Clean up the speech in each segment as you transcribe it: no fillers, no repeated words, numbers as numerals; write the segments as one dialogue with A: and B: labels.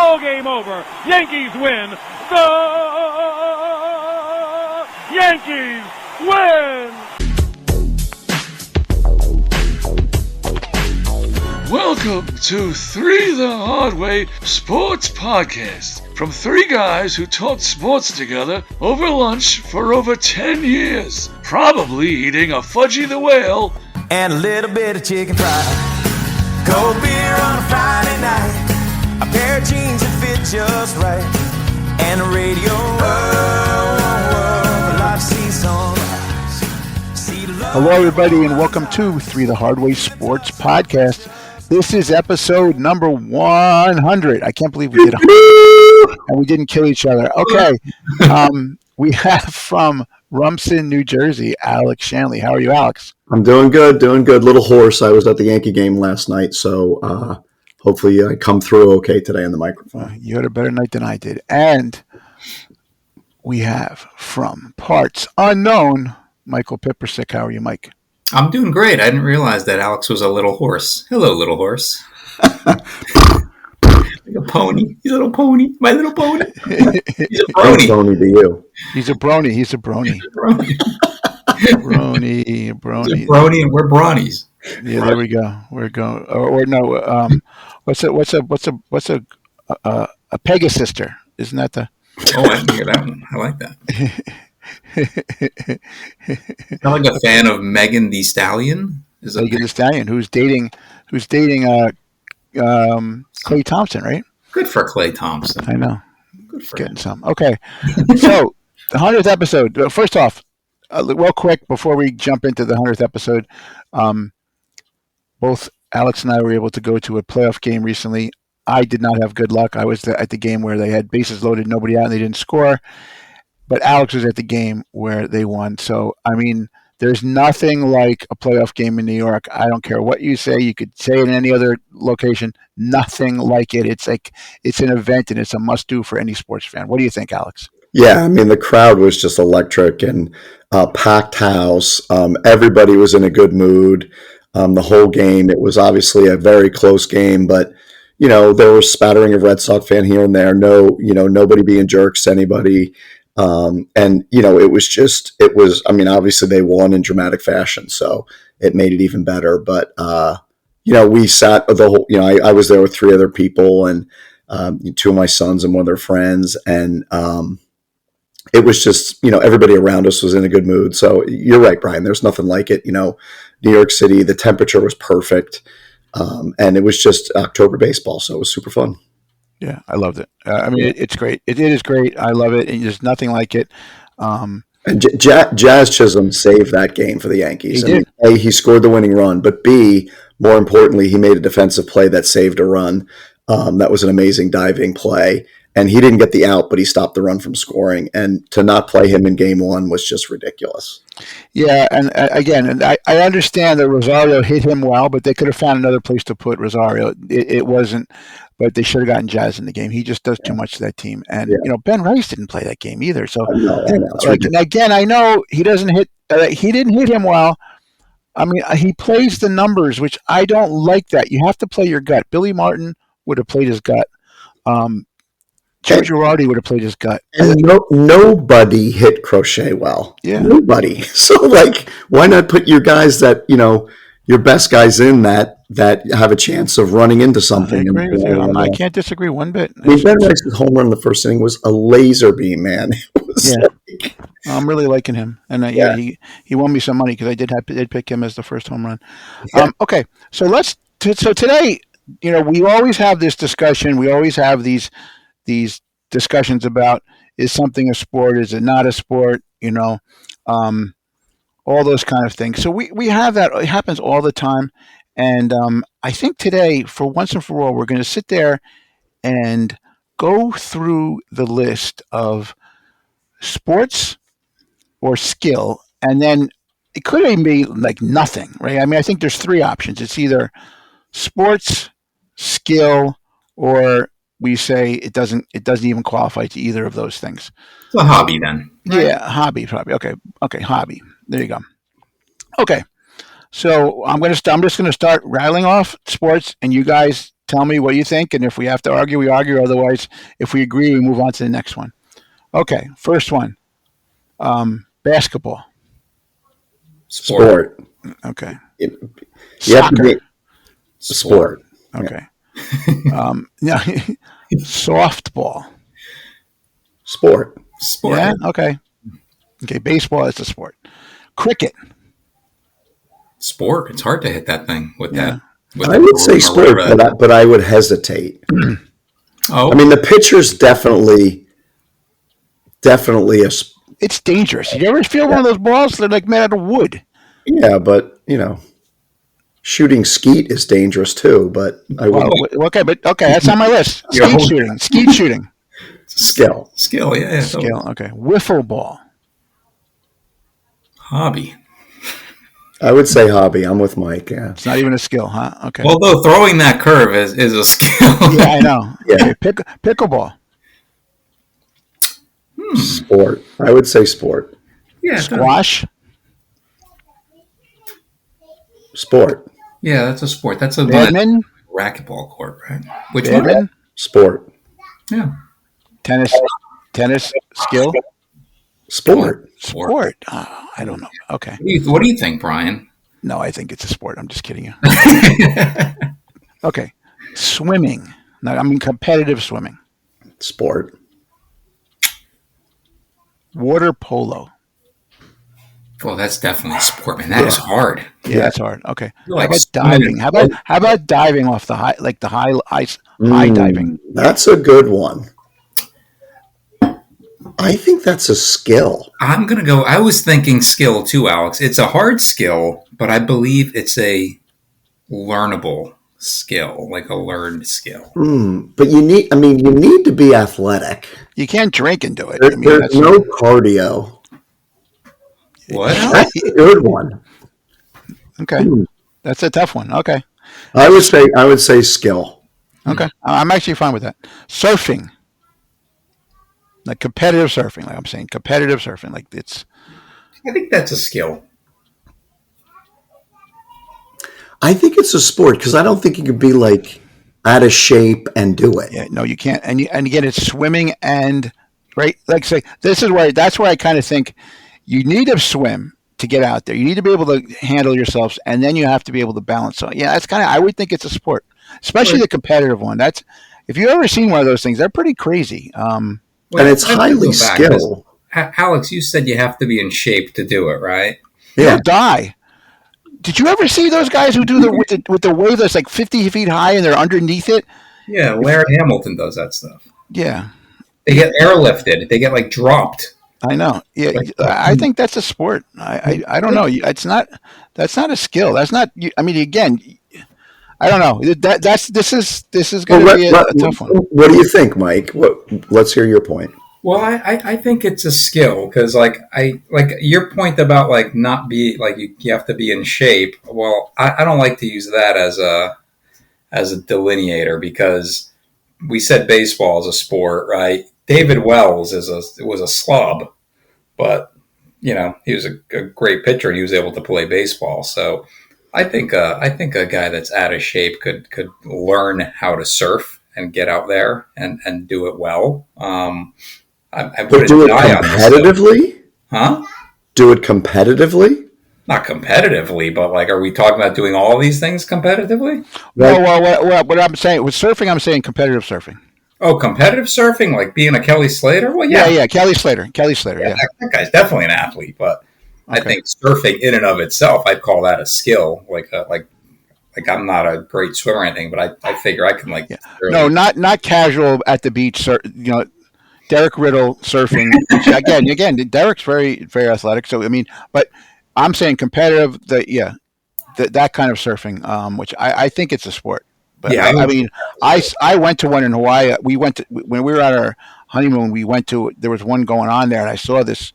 A: Ball game over. Yankees win. The Yankees win.
B: Welcome to Three the Hard Way Sports Podcast. From three guys who talked sports together over lunch for over 10 years. Probably eating a Fudgy the Whale
C: and a little bit of chicken fried. Cold beer on a Friday night. A pair of jeans that fit just right. And a radio.
D: Hello, everybody, and welcome to Three the Hard Way Sports Podcast. This is episode number 100. I can't believe we did 100 and we didn't kill each other. Okay. We have from Rumson, New Jersey, Alex Shanley. How are you, Alex?
E: I'm doing good. Little hoarse. I was at the Yankee game last night, so hopefully I come through okay today on the microphone.
D: You had a better night than I did. And we have from Parts Unknown, Michael Pippersick. How are you, Mike?
F: I'm doing great. I didn't realize that Alex was a little horse. Hello, little horse. Like a pony. He's a little pony. My little pony. He's a brony.
E: Pony to you.
D: He's a brony. He's a brony. Brony.
F: He's a brony, and we're bronies.
D: Yeah, there we go. We're going. Or no. What's a Pegasister? Isn't that the?
F: Oh, I can hear that one. I like that. I'm like a fan of Megan Thee Stallion.
D: Megan Thee Stallion, who's dating Klay Thompson, right?
F: Good for Klay Thompson.
D: I know.
F: Good for
D: getting
F: him.
D: some. Okay, so the 100th episode. First off, real quick before we jump into the 100th episode, both Alex and I were able to go to a playoff game recently. I did not have good luck. I was at the game where they had bases loaded, nobody out, and they didn't score. But Alex was at the game where they won. So, I mean, there's nothing like a playoff game in New York. I don't care what you say. You could say it in any other location. Nothing like it. It's like it's an event, and it's a must-do for any sports fan. What do you think, Alex?
E: Yeah, I mean, the crowd was just electric and packed house. Everybody was in a good mood the whole game. It was obviously a very close game, but, you know, there was spattering of Red Sox fan here and there. No, you know, nobody being jerks to anybody. And, you know, I mean, obviously they won in dramatic fashion, so it made it even better. But, you know, we sat the whole, you know, I was there with three other people and two of my sons and one of their friends. And it was just, you know, everybody around us was in a good mood. So you're right, Bryan, there's nothing like it. You know, New York City, the temperature was perfect. And it was just October baseball. So it was super fun.
D: Yeah, I loved it. I mean, it's great. It is great. I love it. And there's nothing like it.
E: And Jazz Chisholm saved that game for the Yankees.
D: He did.
E: A, he scored the winning run, but B, more importantly, he made a defensive play that saved a run. That was an amazing diving play. And he didn't get the out, but he stopped the run from scoring. And to not play him in game one was just ridiculous.
D: Yeah, and again, I understand that Rosario hit him well, but they could have found another place to put Rosario. It wasn't, but they should have gotten Jazz in the game. He just does too much to that team. And, you know, Ben Rice didn't play that game either. So,
E: I know.
D: and again, I know he doesn't hit he didn't hit him well. I mean, he plays the numbers, which I don't like that. You have to play your gut. Billy Martin would have played his gut. Joe Girardi would have played his gut.
E: And nobody hit Crochet well.
D: Yeah.
E: Nobody. So, like, why not put your guys that, you know, your best guys in that have a chance of running into something?
D: I agree with you. I can't disagree one bit.
E: I mean, Ben Rice's home run in the first inning was a laser beam, man. It was like,
D: I'm really liking him. And, he won me some money because I did pick him as the first home run.
E: Yeah.
D: Okay, so so today, you know, we always have this discussion. We always have these discussions about, is something a sport, is it not a sport, you know, all those kind of things. So we have that. It happens all the time. And I think today, for once and for all, we're going to sit there and go through the list of sports or skill, and then it could even be like nothing, right? I mean, I think there's three options. It's either sports, skill, or we say it doesn't even qualify to either of those things.
F: It's a hobby then.
D: Right? Yeah, hobby probably. Okay, hobby. There you go. Okay, so I'm just going to start rattling off sports, and you guys Tell me what you think, and if we have to argue, we argue. Otherwise, if we agree, we move on to the next one. Okay, first one. Basketball.
E: Sport.
D: Okay.
E: You have to
D: Soccer.
E: be sport.
D: Okay. Now, softball.
E: Sport.
F: Sport.
D: Yeah. Okay. Okay. Baseball is a sport. Cricket.
F: Sport. It's hard to hit that thing with
D: Yeah.
F: that. With
E: I would say sport, but I would hesitate.
F: Oh,
E: I mean, the pitcher's definitely a
D: It's dangerous. You ever feel one of those balls? They're like made out of wood.
E: yeah, but shooting skeet is dangerous too. But I would
D: Okay, that's on my list. Skeet shooting.
E: skill.
F: Yeah.
D: Skill. Okay. Wiffle ball.
F: Hobby.
E: I would say hobby. I'm with Mike. Yeah.
D: It's not even a skill, huh? Okay.
F: Although throwing that curve is a skill.
D: Yeah, I know.
E: Yeah.
D: Okay, pickleball.
E: Sport. I would say sport.
F: Yeah.
D: Squash.
E: Sport.
F: Yeah, that's a sport. That's a
D: Badminton.
F: racquetball court, right? Which one?
D: Badminton.
E: Sport.
F: Yeah.
D: Tennis. Skill.
E: Sport.
D: Sport. I don't know. Okay.
F: What do you think, Bryan?
D: No, I think it's a sport. I'm just kidding you. Okay. Swimming. Now, I mean competitive swimming.
E: Sport.
D: Water polo.
F: Well, that's definitely a sport, man. That is hard.
D: Yeah, that's hard. Okay.
F: You're
D: How
F: like
D: about diving? How about diving off the high ice, high diving?
E: That's a good one. I think that's a skill.
F: I'm going to go. I was thinking skill too, Alex. It's a hard skill, but I believe it's a learnable skill, like a learned skill.
E: But you need to be athletic.
D: You can't drink and do it.
E: There's no cardio.
F: What?
E: That's a good one.
D: Okay. That's a tough one. Okay.
E: I would say skill.
D: Okay. I'm actually fine with that. Surfing. Like competitive surfing. Like I'm saying, competitive surfing. Like it's.
F: I think that's a skill.
E: I think it's a sport because I don't think you could be like out of shape and do it.
D: Yeah. No, you can't. And again, it's swimming and right. Like say, that's where I kind of think you need to swim to get out there. You need to be able to handle yourselves, and then you have to be able to balance. So yeah, that's I would think it's a sport, especially the competitive one. That's if you've ever seen one of those things, they're pretty crazy.
E: And it's highly skilled.
F: Alex, you said you have to be in shape to do it, right?
D: You'll die. Did you ever see those guys who do with the wave that's like 50 feet high and they're underneath it?
F: Yeah, Larry Hamilton does that stuff.
D: Yeah.
F: They get airlifted. They get like dropped.
D: I know. Yeah, I think that's a sport. I don't know. It's not. That's not a skill. That's not. I mean, again, I don't know. This is going to be a tough one.
E: What do you think, Mike? Let's hear your point.
F: Well, I think it's a skill because like your point about like not be like you have to be in shape. Well, I don't like to use that as a delineator because we said baseball is a sport, right? David Wells was a slob, but he was a great pitcher. He was able to play baseball. So I think a guy that's out of shape could learn how to surf and get out there and do it well. I
E: But do it competitively?
F: Huh?
E: Do it competitively?
F: Not competitively, but like, are we talking about doing all these things competitively?
D: Well, what I'm saying with surfing, I'm saying competitive surfing.
F: Oh, competitive surfing, like being a Kelly Slater? Well, yeah.
D: Kelly Slater. Yeah.
F: That guy's definitely an athlete, but I think surfing in and of itself, I'd call that a skill. Like I'm not a great swimmer or anything, but I figure I can like.
D: Yeah. No, not casual at the beach. Derek Riddle surfing. Which again, Derek's very, very athletic. So I mean, but I'm saying competitive. That kind of surfing, which I think it's a sport. But
F: yeah,
D: I went to one in Hawaii. When we were at our honeymoon. There was one going on there, and I saw this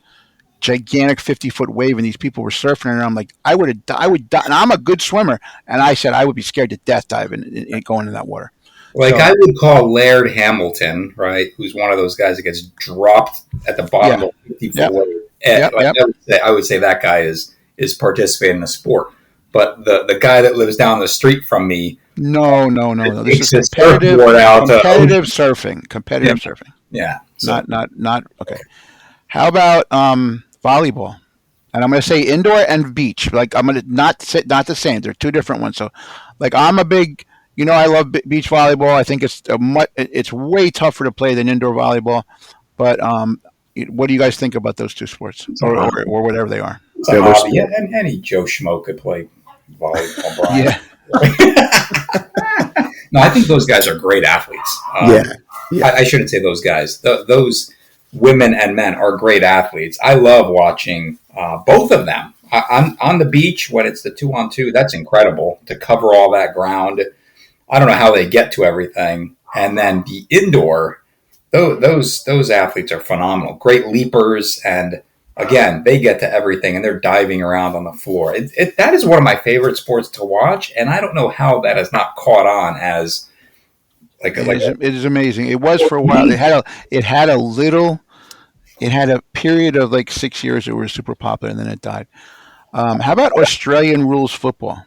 D: gigantic 50-foot wave, and these people were surfing, and I'm like, I would die. And I'm a good swimmer, and I said I would be scared to death diving and going in that water.
F: Like I would call Laird Hamilton, right? Who's one of those guys that gets dropped at the bottom of a 50-foot wave. I would say that guy is participating in a sport. but the guy that lives down the street from me
D: No. This is
F: takes his surfboard out.
D: competitive surfing.
F: Yeah,
D: Competitive surfing.
F: yeah. So
D: Not. Okay. How about volleyball? And I'm going to say indoor and beach. Like I'm going to not the same. They're two different ones. So, like I'm a big, I love beach volleyball. I think it's way tougher to play than indoor volleyball. But what do you guys think about those two sports, or whatever they are?
F: it's a hobby. Yeah, and any Joe Schmo could play volleyball. Bryan.
D: Yeah.
F: No, I think those guys are great athletes. I shouldn't say those guys. Those women and men are great athletes. I love watching both of them. On the beach, when it's the 2-on-2, that's incredible to cover all that ground. I don't know how they get to everything. And then the indoor, those athletes are phenomenal. Great leapers, and again, they get to everything, and they're diving around on the floor. That is one of my favorite sports to watch, and I don't know how that has not caught on as it
D: is amazing. It was for a while. It had a period of like 6 years that were super popular, and then it died. How about Australian rules football?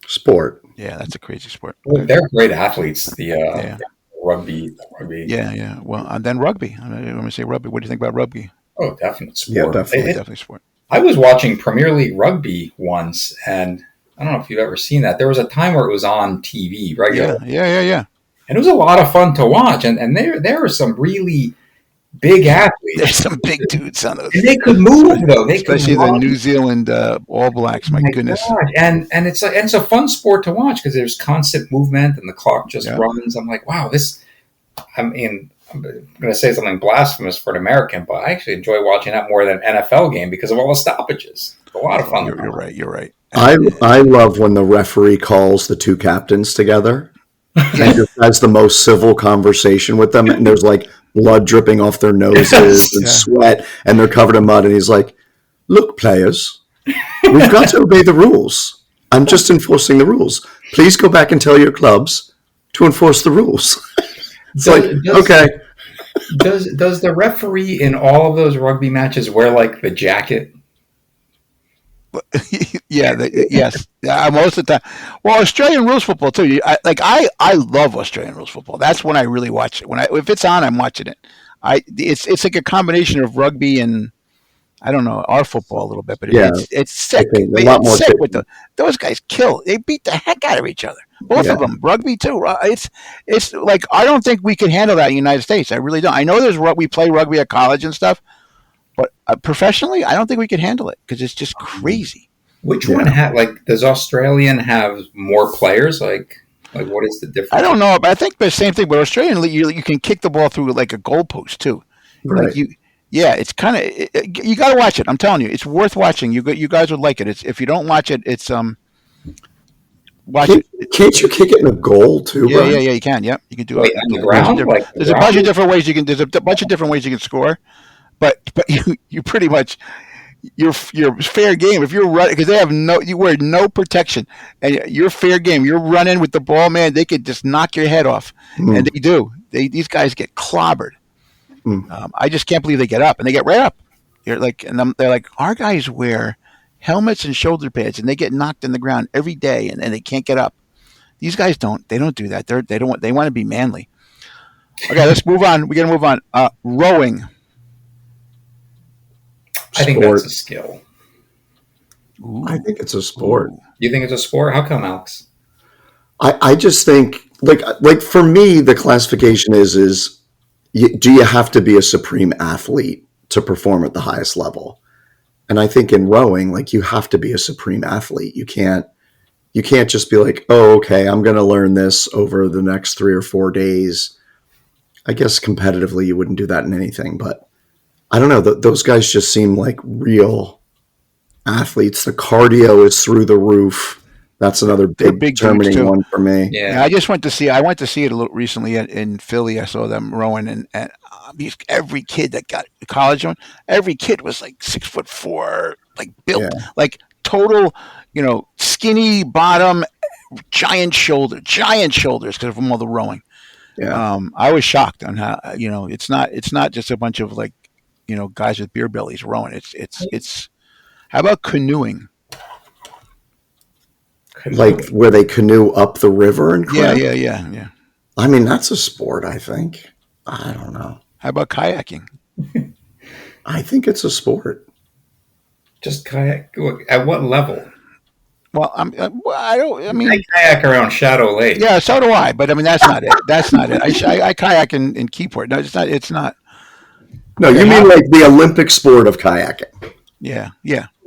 E: Sport.
D: Yeah, that's a crazy sport.
F: They're great athletes. The rugby.
D: Yeah. Well, then rugby. I'm going to say rugby. What do you think about rugby?
F: Oh, definite sport.
E: Yeah,
D: Definitely sport.
F: I was watching Premier League rugby once, and I don't know if you've ever seen that. There was a time where it was on TV regularly.
D: Yeah.
F: And it was a lot of fun to watch. And there were some really big athletes.
D: There's some big dudes on those.
F: And they could move, though.
D: Especially the New Zealand All Blacks. My goodness.
F: God. And it's a fun sport to watch because there's constant movement and the clock just runs. I'm like, wow, I'm going to say something blasphemous for an American, but I actually enjoy watching that more than an NFL game because of all the stoppages. It's a lot of fun.
D: You're right.
E: I love when the referee calls the two captains together and just has the most civil conversation with them, and there's like blood dripping off their noses and sweat, and they're covered in mud, and he's like, "Look, players, we've got to obey the rules. I'm just enforcing the rules. Please go back and tell your clubs to enforce the rules." It's okay.
F: Does the referee in all of those rugby matches wear like the jacket?
D: Yes. Most of the time. Well, Australian rules football too. I love Australian rules football. That's when I really watch it. If it's on, I'm watching it. It's like a combination of rugby and I don't know our football a little bit, but it's sick. It's sick with those guys kill. They beat the heck out of each other. Both of them. Rugby too. It's like I don't think we can handle that in the United States. I really don't. I know we play rugby at college and stuff. But professionally, I don't think we could handle it because it's just crazy.
F: Which one does Australian have more players? Like what is the difference?
D: I don't know, but I think the same thing. But Australian, you can kick the ball through like a goalpost too.
E: Right.
D: It's kind of you got to watch it. I'm telling you, it's worth watching. You guys would like it. If you don't watch it, it's watch it.
E: Can't you kick it in a goal too?
D: Yeah, you can. Yep, you can do it
F: on the ground.
D: There's a bunch of different ways you can. There's a bunch of different ways you can score. But you pretty much you're fair game if you're running because you wear no protection and you're fair game. You're running with the ball, man. They could just knock your head off, and they do. These guys get clobbered. I just can't believe they get up and they get right up. They're like our guys wear helmets and shoulder pads and they get knocked in the ground every day and they can't get up. These guys don't. They don't do that. They want to be manly. Okay, let's move on. We got to move on. Rowing.
F: I think that's a skill.
E: Ooh. I think it's a sport.
F: You think it's a sport? How come, Alex?
E: I just think like for me, the classification is do you have to be a supreme athlete to perform at the highest level? And I think in rowing, like you have to be a supreme athlete. You can't just be like, oh, okay, I'm going to learn this over the next 3 or 4 days. I guess competitively you wouldn't do that in anything, but I don't know. Those guys just seem like real athletes. The cardio is through the roof. That's another big determining one for me.
D: Yeah, I went to see it a little recently in Philly. I saw them rowing, and every kid that got college on, every kid was like 6'4", like built, like total, skinny bottom, giant shoulders because from all the rowing. Yeah, I was shocked on how it's not just a bunch of like guys with beer bellies rowing. It's how about canoeing?
E: like where they canoe up the river and crap.
D: Yeah.
E: I mean, that's a sport, I think. I don't know.
D: How about kayaking?
E: I think it's a sport.
F: Just kayak. At what level?
D: Well, I don't. I mean,
F: I kayak around Shadow Lake.
D: yeah, so do I. But I mean, that's not it. That's not it. I kayak in Keyport. No, it's not. It's not.
E: No, you mean like the Olympic sport of kayaking.
D: Yeah.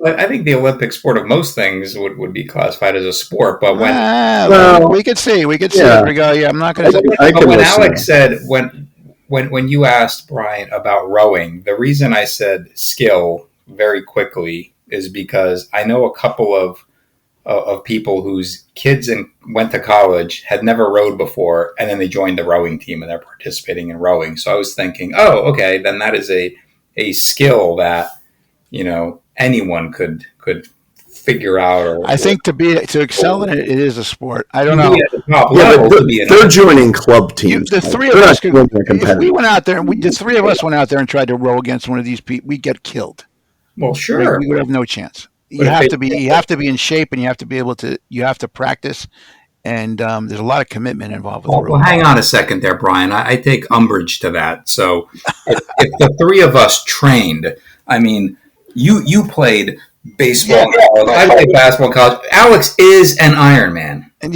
F: I think the Olympic sport of most things would be classified as a sport. But when
D: We could see. We could see.
E: Yeah.
D: There we go. Yeah, I'm not going to say.
F: but when Alex said when you asked Bryan about rowing, the reason I said skill very quickly is because I know a couple of people whose kids went to college, had never rowed before, and then they joined the rowing team and they're participating in rowing. So I was thinking, oh, okay, then that is a skill that, anyone could figure out.
D: I think to excel in it, it is a sport. I don't know.
E: They're joining club teams.
D: The three of us could, if we went out there and the three of us went out there and tried to row against one of these people, we'd get killed.
F: Well, sure,
D: we would have no chance. You have to be in shape, and you have to be able to. You have to practice, and there's a lot of commitment involved with
F: well, hang on a second there, Bryan. I take umbrage to that. So, if the three of us trained, I mean, you played baseball. Yeah. I played basketball in college. Alex is an Ironman.
D: And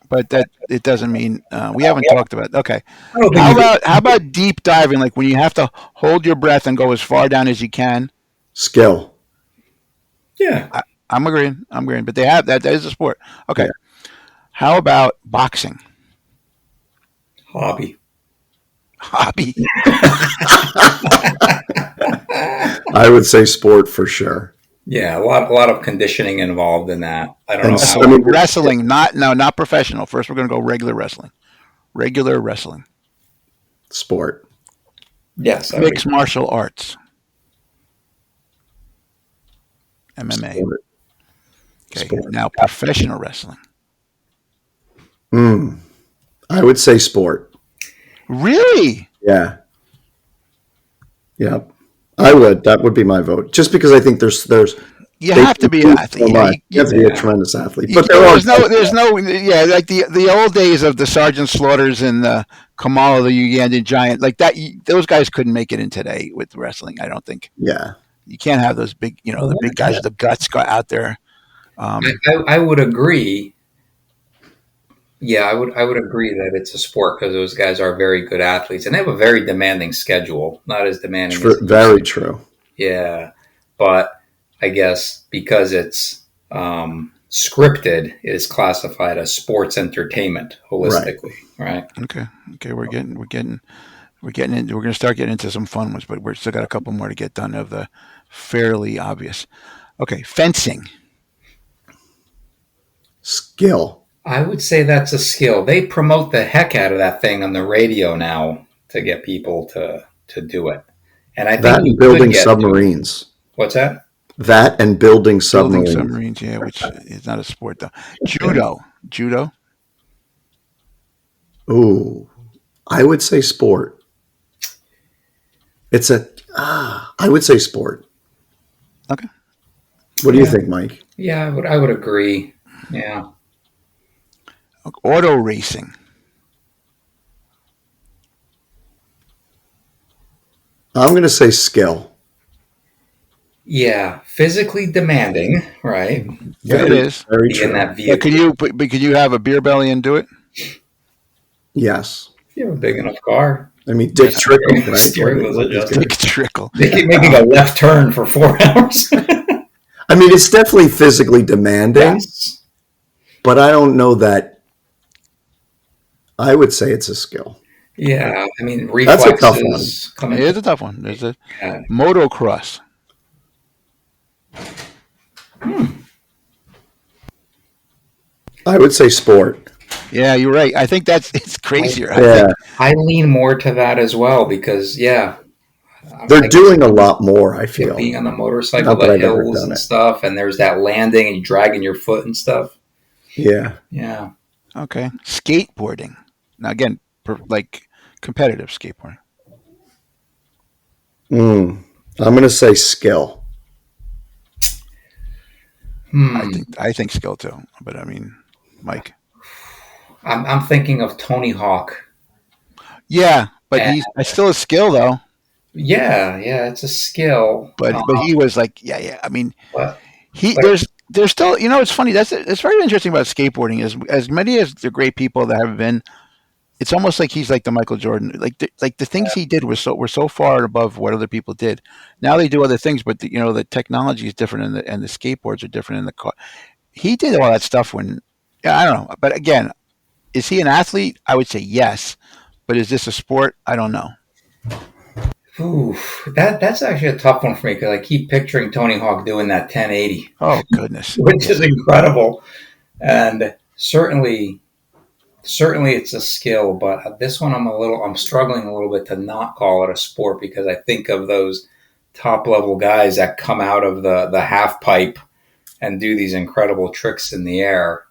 D: but that it doesn't mean we haven't talked about. Okay, how about deep diving? Like when you have to hold your breath and go as far down as you can.
E: Skill.
F: Yeah,
D: I'm agreeing. But they have that. That is a sport. Okay. Yeah. How about boxing?
F: Hobby.
E: I would say sport for sure.
F: Yeah, a lot of conditioning involved in that. I don't know.
D: Wrestling, not professional. First, we're going to go regular wrestling. Regular wrestling.
E: Sport.
F: Yes.
D: Mixed martial arts. MMA. Sport. Okay. Sport. Now, professional wrestling.
E: I would say sport.
D: Really?
E: Yeah. Yep. I would. That would be my vote. Just because I think there's
D: you have to be an athlete.
E: You have to be a tremendous athlete. But
D: there's no like the old days of the Sergeant Slaughters and the Kamala the Ugandan Giant, like that. Those guys couldn't make it in today with wrestling. I don't think.
E: Yeah.
D: You can't have those big, the big guys with the guts go out there.
F: I would agree. Yeah, I would agree that it's a sport because those guys are very good athletes and they have a very demanding schedule. Not as demanding as
E: very true.
F: Yeah, but I guess because it's scripted, it is classified as sports entertainment holistically, right?
D: Okay, we're going to start getting into some fun ones, but we're still got a couple more to get done of the fairly obvious. Okay, fencing.
E: Skill.
F: I would say that's a skill. They promote the heck out of that thing on the radio now to get people to do it. And I think
E: that and building submarines.
F: What's that?
E: That and building submarines.
D: Building submarines, yeah, which is not a sport though. Judo.
E: Ooh, I would say sport. I would say sport.
D: Okay.
E: What do you think, Mike?
F: Yeah, I would agree. Yeah.
D: Auto racing.
E: I'm going to say skill.
F: Yeah, physically demanding, right?
D: Yeah, it is.
E: Very true.
F: In that vehicle.
D: Could you have a beer belly and do it?
E: Yes.
F: If you have a big enough car.
E: I mean, Dick Trickle, right?
D: Dick Trickle.
F: They keep making a left turn for 4 hours.
E: I mean, it's definitely physically demanding,
F: yes.
E: But I don't know that. I would say it's a skill.
F: Yeah, I mean, reflexes.
E: That's a tough one.
D: It is a tough one. There's a motocross.
E: I would say sport.
D: Yeah, you're right. I think it's crazier.
F: I lean more to that as well because, yeah.
E: They're doing a lot more, I feel.
F: Being on the motorcycle, the hills and stuff, and there's that landing and you dragging your foot and stuff.
E: Yeah.
F: Yeah.
D: Okay. Skateboarding. Now, again, like competitive skateboarding.
E: I'm going to say skill.
D: I think skill too. But I mean, Mike.
F: I'm thinking of Tony Hawk.
D: Yeah, but
F: And
D: it's still a skill though.
F: yeah, it's a skill.
D: But he was like, yeah. I mean,
F: But
D: he
F: like,
D: there's still, it's funny. It's very interesting about skateboarding is as many as the great people that have been. It's almost like he's like the Michael Jordan. Like the things he did were so far above what other people did. Now they do other things, but the technology is different, and the skateboards are different in the car. He did all that stuff when, yeah, I don't know. But again, is he an athlete? I would say yes. But is this a sport? I don't know.
F: that's actually a tough one for me because I keep picturing Tony Hawk doing that 1080,
D: Oh goodness.
F: which is incredible, and certainly it's a skill. But this one, I'm struggling a little bit to not call it a sport because I think of those top level guys that come out of the half pipe and do these incredible tricks in the air.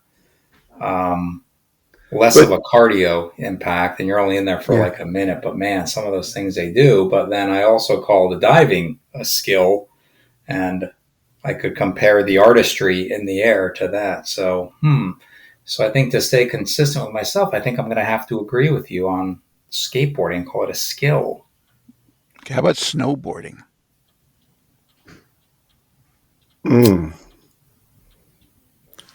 F: Less of a cardio impact, and you're only in there for like a minute. But man, some of those things they do. But then I also call the diving a skill, and I could compare the artistry in the air to that. So I think to stay consistent with myself, I think I'm going to have to agree with you on skateboarding and call it a skill.
D: Okay, how about snowboarding?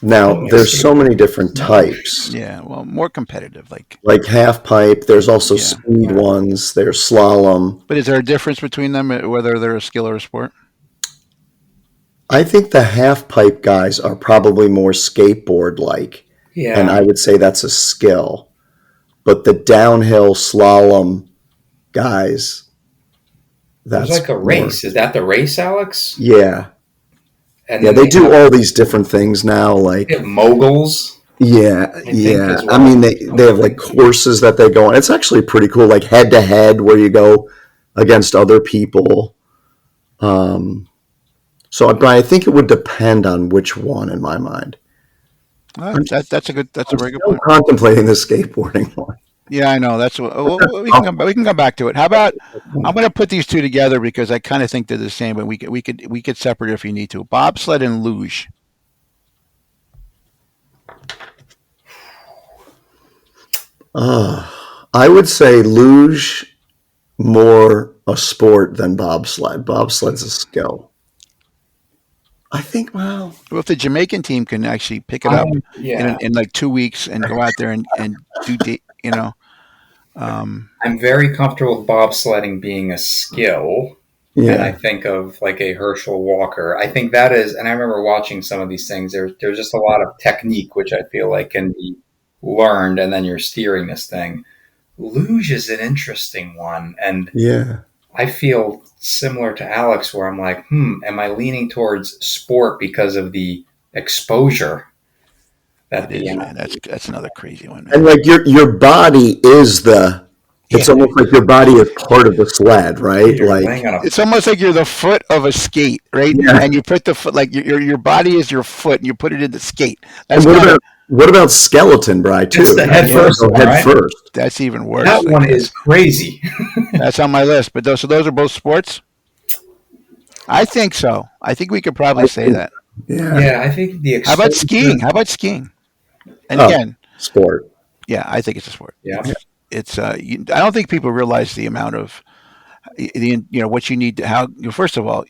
E: Now, there's so many different types.
D: Yeah, well, more competitive.
E: Like half pipe, there's also
D: Yeah.
E: speed ones, there's slalom.
D: But is there a difference between them, whether they're a skill or a sport?
E: I think the half pipe guys are probably more skateboard like,
F: Yeah,
E: and I would say that's a skill. But the downhill slalom guys,
F: there's
E: that's
F: like a
E: more-
F: race. Is that the race, Alex?
E: Yeah.
F: And
E: Yeah,
F: then
E: they do
F: have-
E: all these different things now. Like,
F: they have moguls.
E: yeah,
F: think
E: yeah.
F: as well.
E: I mean, they have like courses that they go on. It's actually pretty cool, like head to head, where you go against other people. But I think it would depend on which one in my mind.
D: That's a very good
E: I'm
D: point.
E: contemplating the skateboarding one.
D: Yeah, I know. That's what we can come back. We can come back to it. How about I'm going to put these two together because I kind of think they're the same, but we could separate it if you need to. Bobsled and luge.
E: I would say luge more a sport than bobsled. Bobsled's a skill. I think. Well,
D: Well, if the Jamaican team can actually pick it up
F: Yeah,
D: in like 2 weeks and go out there and do,
F: I'm very comfortable with bobsledding being a skill. And I
E: yeah,
F: think of like a Herschel Walker. I think that is, and I remember watching some of these things. There's just a lot of technique, which I feel like can be learned, and then you're steering this thing. Luge is an interesting one, and
E: yeah.
F: I feel similar to Alex, where I'm like, am I leaning towards sport because of the exposure that
D: it is,
F: the
D: man. That's another crazy one, man.
E: And like your body is the. It's
D: Yeah.
E: almost like your body is part of the sled, right?
F: you're
E: Like,
F: laying on a
D: It's almost like you're the foot of a skate, right?
E: Yeah.
D: And you put the foot like your body is your foot, and you put it in the skate.
E: and
D: That's
E: what about skeleton, Bri? Too.
F: It's the head first
E: Go
F: one,
E: head
F: right?
E: first.
D: that's even worse.
F: that
D: Like,
F: one is crazy.
D: that's on my list. But those are both sports. I think so. I think we could probably say that.
E: Yeah.
F: Yeah, I think the
D: How about
F: exposure-
D: skiing? How about skiing? And
E: Oh.
D: again,
E: Sport.
D: yeah, I think it's a sport.
F: Yeah.
D: It's I don't think people realize the amount of what you need to first of all,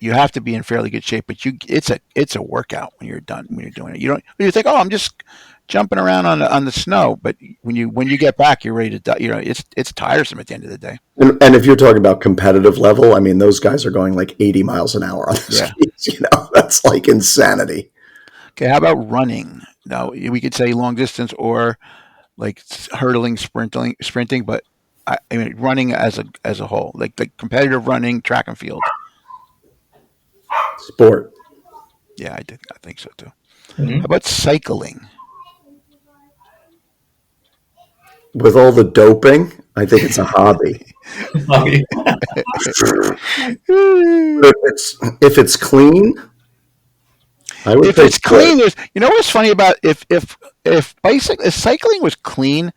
D: you have to be in fairly good shape, but it's a workout when you're done when you're doing it. You think, oh, I'm just jumping around on the snow, but when you get back, you're ready to die. It's tiresome at the end of the day.
E: And if you're talking about competitive level, I mean, those guys are going like 80 miles an hour on the
D: Yeah.
E: skis. That's like insanity.
D: Okay, how about running? Now we could say long distance or like hurdling, sprinting, but I mean running as a whole, like the competitive running, track and field.
E: Sport.
D: Yeah, I think so too.
F: Mhm.
D: How about cycling?
E: With all the doping, I think it's a hobby. If it's clean, I would
D: If
E: say
D: it's clean, what's funny about if cycling was clean,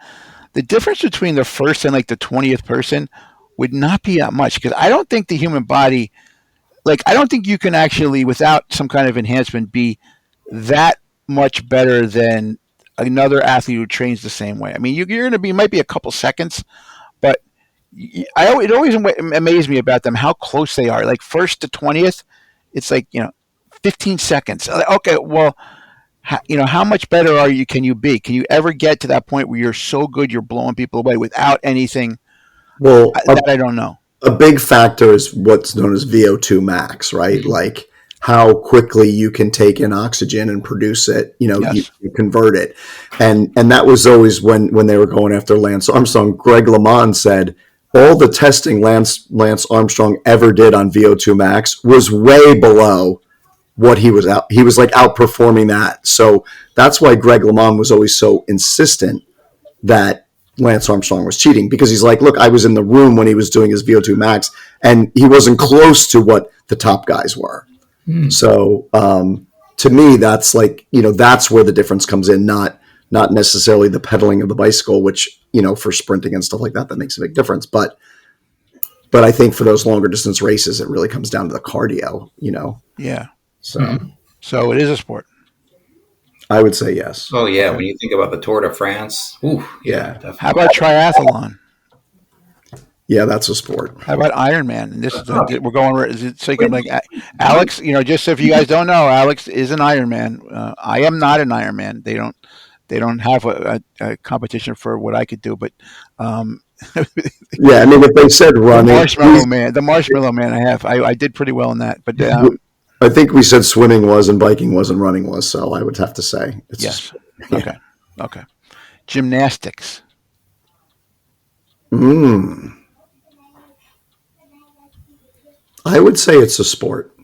D: the difference between the first and like the 20th person would not be that much because I don't think the human body, like I don't think you can actually without some kind of enhancement be that much better than another athlete who trains the same way. I mean, you're going to be might be a couple seconds, but it always amazed me about them how close they are. Like first to 20th, it's like 15 seconds. Okay, well, how much better can you be? Can you ever get to that point where you're so good you're blowing people away without anything?
E: Well,
D: That I don't know.
E: A big factor is what's known as VO2 max, right?
D: Mm-hmm.
E: Like how quickly you can take in oxygen and produce it,
D: Yes.
E: you convert it. And that was always when they were going after Lance Armstrong. Greg LeMond said all the testing Lance Armstrong ever did on VO2 max was way below what he was like outperforming that. So that's why Greg LeMond was always so insistent that Lance Armstrong was cheating, because he's like, look, I was in the room when he was doing his VO2 max and he wasn't close to what the top guys were. So to me, that's like, that's where the difference comes in, not necessarily the pedaling of the bicycle, which, for sprinting and stuff like that makes a big difference. But I think for those longer distance races, it really comes down to the cardio,
D: Yeah.
E: So
D: it is a sport.
E: I would say yes.
F: Oh yeah, when you think about the Tour de France,
E: Yeah.
F: definitely.
D: How about triathlon?
E: Yeah, that's a sport.
D: How about Ironman? And this is we're going. Is it so? Like Alex, just so if you guys don't know, Alex is an Ironman. I am not an Ironman. They don't have a competition for what I could do, but
E: Yeah, I mean, if they said running,
D: the marshmallow man, I did pretty well in that. But
E: I think we said swimming was and biking was and running was. So I would have to say it's
D: yes. Okay. Gymnastics.
E: I would say it's a sport.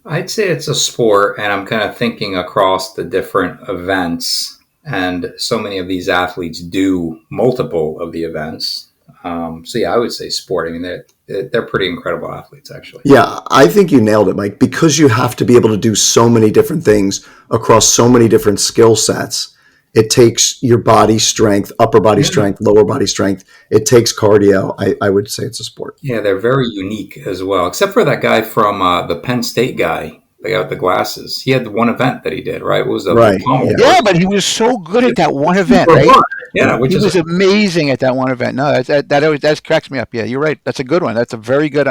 F: I'd say it's a sport, and I'm kind of thinking across the different events, and so many of these athletes do multiple of the events. So yeah, I would say sport. I mean, they're pretty incredible athletes, actually.
E: Yeah, I think you nailed it, Mike, because you have to be able to do so many different things across so many different skill sets. It takes your body strength, upper body strength, lower body strength. It takes cardio. I would say it's a sport.
F: Yeah, they're very unique as well, except for that guy from the Penn State guy, the guy with the glasses. He had the one event that he did, right? What was the
E: Right.
D: Yeah, but he was so good at that one event, right?
F: Yeah,
D: He was amazing at that one event. No, that cracks me up. Yeah, you're right. That's a good one. That's a very good.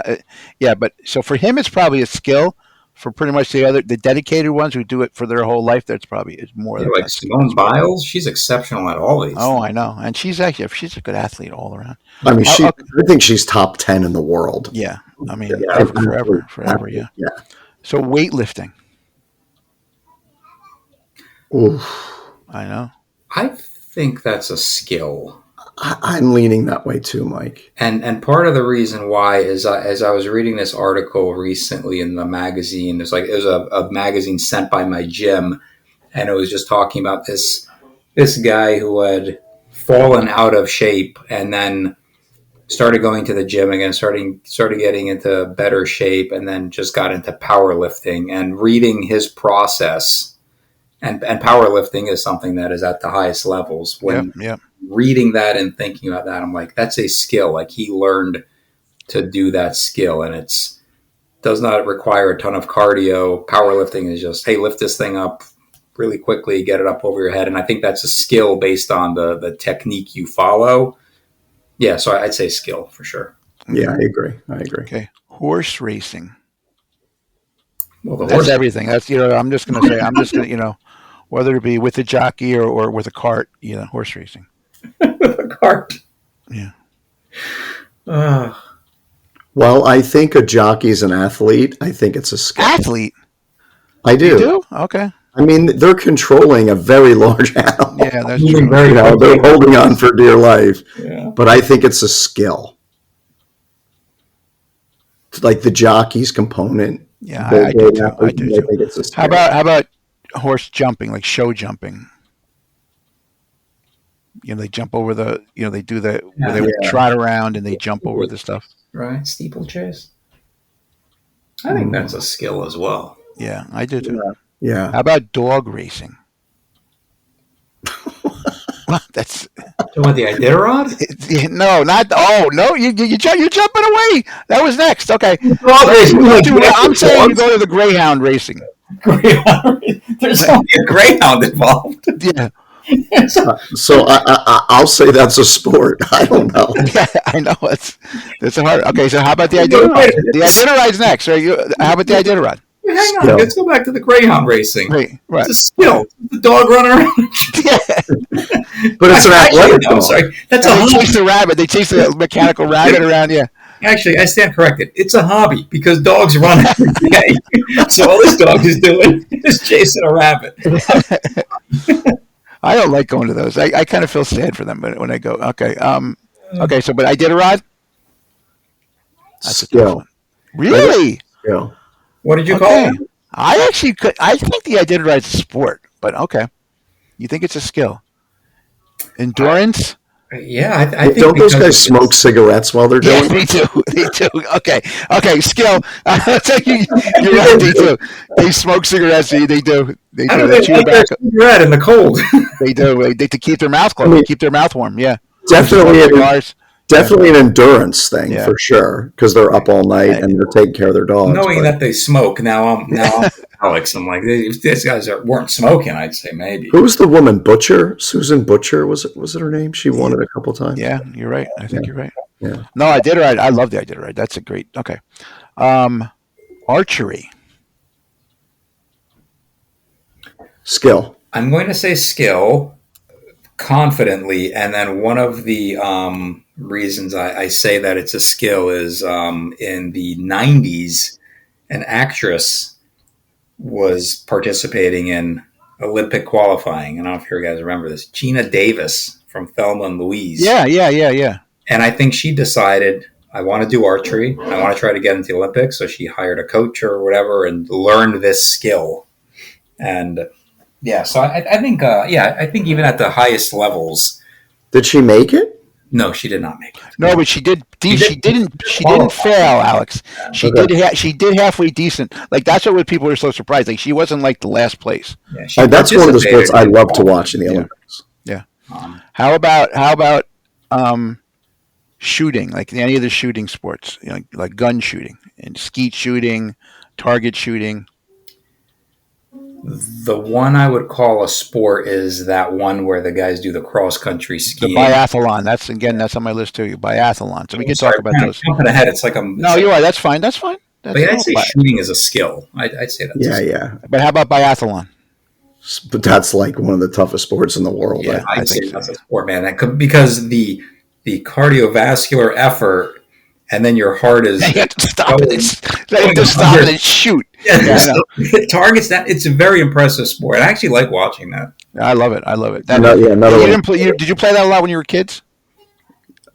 D: Yeah, but so for him, it's probably a skill. For pretty much the dedicated ones who do it for their whole life, that's probably is more than
F: like Simone Biles. She's exceptional at all these.
D: Oh, I know, and she's a good athlete all around.
E: I mean, I think she's top 10 in the world.
D: Yeah, I mean, forever. Yeah. So weightlifting.
E: Oof.
D: I know.
F: I think that's a skill.
E: I'm leaning that way too, Mike.
F: And part of the reason why is as I was reading this article recently in the magazine, it was a magazine sent by my gym, and it was just talking about this guy who had fallen out of shape and then started going to the gym again, started getting into better shape, and then just got into powerlifting, and reading his process. And powerlifting is something that is at the highest levels. When reading that and thinking about that, I'm like, that's a skill. Like, he learned to do that skill, and it's does not require a ton of cardio. Powerlifting is just, hey, lift this thing up really quickly, get it up over your head. And I think that's a skill based on the technique you follow. Yeah, so I'd say skill for sure.
E: Yeah, I agree.
D: Okay, horse racing.
F: Well,
D: that's everything. That's I'm just going to whether it be with a jockey or with a cart, horse racing.
F: With a cart.
D: Yeah.
E: Well, I think a jockey's an athlete. I think it's a skill.
D: Athlete?
E: I do.
D: You do? Okay.
E: I mean, they're controlling a very large animal.
D: Yeah, that's true.
E: They're holding on for dear life.
F: Yeah.
E: But I think it's a skill. Like the jockey's component.
D: Yeah, I do too. I do too.
E: think it's a skill.
D: How about horse jumping, like show jumping? They jump over the, they do where they would trot around and they jump over the stuff.
F: Right, steeplechase. I think that's a skill as well.
D: Yeah, I do too.
E: Yeah.
D: How about dog racing? That's
F: what, the Iditarod?
D: No, not. Oh no, you're jumping away. That was next. Okay, I'm saying you go to the greyhound racing.
F: Greyhound. There's only a greyhound involved.
D: Yeah,
E: So I'll say that's a sport. I don't know.
D: yeah, I know it's a hard. Okay, so how about the
F: Wait a
D: Iditarod?
F: minute.
D: The Iditarod's next. Right? How about the Iditarod?
F: Hang on.
E: Skill.
F: Let's go back to the greyhound racing.
D: Right,
F: It's
D: right.
F: a skill. The dog running around.
E: But it's an athletic
F: I'm
E: dog.
F: sorry. That's
D: And
F: a
D: they
F: hobby.
D: chase the rabbit. They chase the mechanical rabbit around. Yeah.
F: Actually, I stand corrected. It's a hobby because dogs run every day. So all this dog is doing is chasing a rabbit.
D: I don't like going to those. I kind of feel sad for them when I go. Okay. Okay. So, but Iditarod. That's a tough
E: Skill.
D: one. Really?
E: Skill.
F: What did you
D: Okay.
F: call it?
D: I actually could. I think the Iditarod's a sport, but okay. You think it's a skill? Endurance?
F: Yeah, I think
E: Don't those
F: because
E: guys smoke cigarettes while they're
D: Yeah,
E: doing
D: they
E: it?
D: do. They do. Okay. Okay. Skill. So you're right. They do. They smoke cigarettes. They do. They
F: How
D: do.
F: do
D: They
F: they
D: chew
F: like their
D: tobacco.
F: cigarette in the cold?
D: They do. They to keep their mouth closed.
E: I mean,
D: Keep their mouth warm. Yeah.
E: Definitely
D: Smoke
E: an,
D: cigars.
E: definitely an endurance thing
D: Yeah.
E: for sure because they're up all night and they're taking care of their dogs.
F: Knowing
E: but
F: that they smoke, I'm with Alex. I'm like, if these guys weren't smoking, I'd say maybe.
E: who was the woman? Butcher? Susan Butcher? Was it her name? She won it a couple times.
D: Yeah, you're right. I think you're right.
E: Yeah.
D: No, Iditarod. I love the Iditarod. That's a great. Okay. Archery.
E: Skill.
F: I'm going to say skill confidently, and then one of the reasons I say that it's a skill is in the 90s, an actress was participating in Olympic qualifying. I don't know if you guys remember this. Gina Davis from Thelma and Louise.
D: Yeah.
F: And I think she decided, I want to do archery. I want to try to get into the Olympics. So she hired a coach or whatever and learned this skill. And yeah, so I think, I think even at the highest levels,
E: Did she make it?
F: no, she did not make it.
D: No, but she did. She didn't fail, Alex. She
E: Okay.
D: did. She did halfway decent. Like that's what people were so surprised. Like she wasn't like the last place.
F: Yeah, she
E: That's one of the sports I
F: participated
E: love to watch in the Olympics.
D: Yeah.
F: Um,
D: How about shooting? Like any of the shooting sports, like gun shooting and skeet shooting, target shooting.
F: the one I would call a sport is that one where the guys do the cross country
D: The
F: skiing.
D: biathlon. That's on my list too. Biathlon. So we can talk about
F: Kind of
D: those.
F: jumping ahead. It's like
D: No, you're right. That's fine. That's fine.
F: But yeah, I'd say shooting is a skill. I'd say that's a skill.
E: Yeah.
D: But how about biathlon?
E: But that's like one of the toughest sports in the world.
D: Yeah. I
F: I'd
D: think
F: say
D: so.
F: that's a sport, man. That could, because the cardiovascular effort, and then your heart is
D: You have to stop
F: going-
D: it. You have to stop it and shoot.
F: Yeah,
D: Yeah, I know.
F: it targets that. It's a very impressive sport. I actually like watching that.
D: I love it. Another
E: Another
D: you
E: one.
D: didn't play, did you play that a lot when you were kids?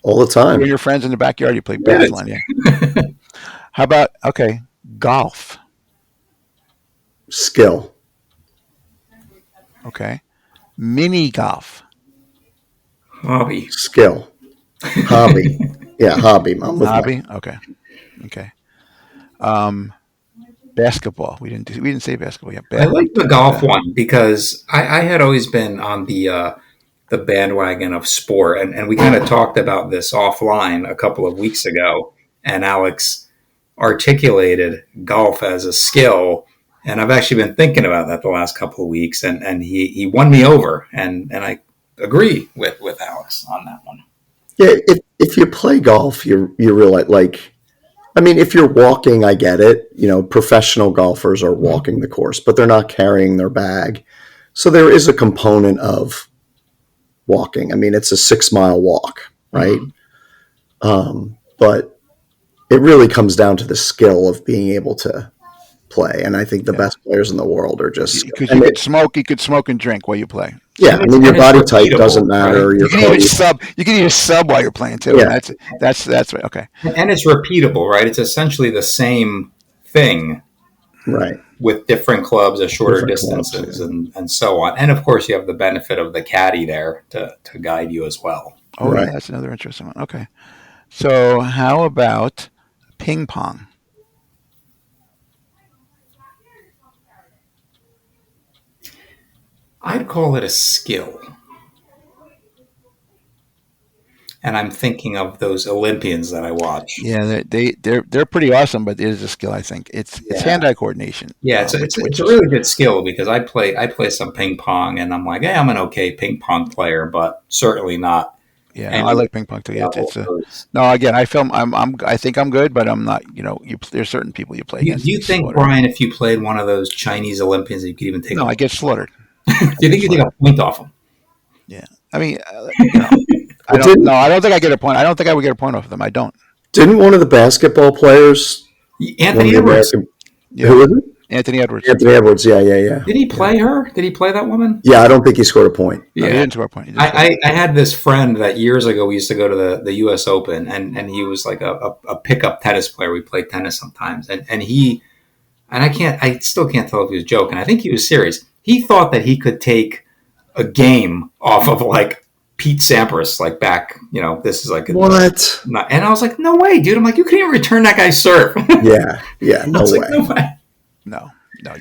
E: All the time.
D: With your friends in the backyard, you played
F: Yes.
D: biathlon. Yeah. How about golf?
E: Skill.
D: Okay, mini golf.
F: Hobby.
E: Skill. Hobby. Yeah, hobby. I'm with
D: Hobby. Okay. Basketball. We didn't say basketball yet.
F: I like the golf one because I had always been on the bandwagon of sport, and we kind of talked about this offline a couple of weeks ago, and Alex articulated golf as a skill, and I've actually been thinking about that the last couple of weeks, and he won me over, and I agree with Alex on that one.
E: Yeah, if you play golf, you realize, like, I mean, if you're walking, I get it. Professional golfers are walking the course, but they're not carrying their bag. So there is a component of walking. I mean, it's a 6-mile walk, right? But it really comes down to the skill of being able to play. And I think the best players in the world are just
D: Because you could smoke and drink while you play.
E: yeah. I mean, your
F: And it's
E: body type
F: repeatable,
E: doesn't matter.
F: right?
E: Your
D: You can even
E: cardio-
D: sub. You can even sub while you're playing too.
E: Yeah.
D: And that's right. Okay.
F: And it's repeatable, right? It's essentially the same thing
E: right.
F: with different clubs at shorter
E: Different clubs,
F: distances and so on. And of course, you have the benefit of the caddy there to guide you as well.
D: Oh,
E: Right.
D: yeah, that's another interesting one. Okay. So how about ping pong?
F: I'd call it a skill. and I'm thinking of those Olympians that I watch.
D: Yeah, they're pretty awesome, but it is a skill. I think it's
F: Yeah.
D: hand-eye coordination.
F: Yeah, it's a really good skill because I play some ping pong and I'm like, hey, I'm an okay ping pong player, but certainly not
D: Yeah, no, I
F: any
D: like ping pong too.
F: level
D: It's
F: of
D: a
F: those.
D: no. Again, I think I'm good, but I'm not. There's certain people you play
F: Do
D: against and
F: you
D: you
F: think,
D: slaughter.
F: Brian, if you played one of those Chinese Olympians, you could even take
D: No, I get slaughtered.
F: do
D: I
F: you
D: get
F: think you take
D: slaughtered.
F: a point off them?
D: Yeah, I mean, I
E: Well,
D: don't. No, I don't think I get a point. I don't think I would get a point off of them. I don't.
E: didn't one of the basketball players, one of
F: Anthony
E: the
F: Edwards.
E: American,
D: Yeah,
E: who was it?
D: Anthony Edwards.
E: Anthony Edwards. Yeah, yeah, yeah.
F: Did he play her? Did he play that woman?
E: Yeah, I don't think he scored a point.
D: No, he
F: Yeah.
D: didn't score a point. He didn't score a point.
F: I had this friend that years ago we used to go to the U.S. Open, and he was like a pickup tennis player. We played tennis sometimes, and I still can't tell if he was joking. I think he was serious. He thought that he could take a game off of like Pete Sampras, like back, this is like
E: What?
F: and I was like, no way, dude. I'm like, you can't even return that guy's serve.
E: Yeah, yeah,
F: I
E: no
F: was
E: way.
F: like, no way.
D: No,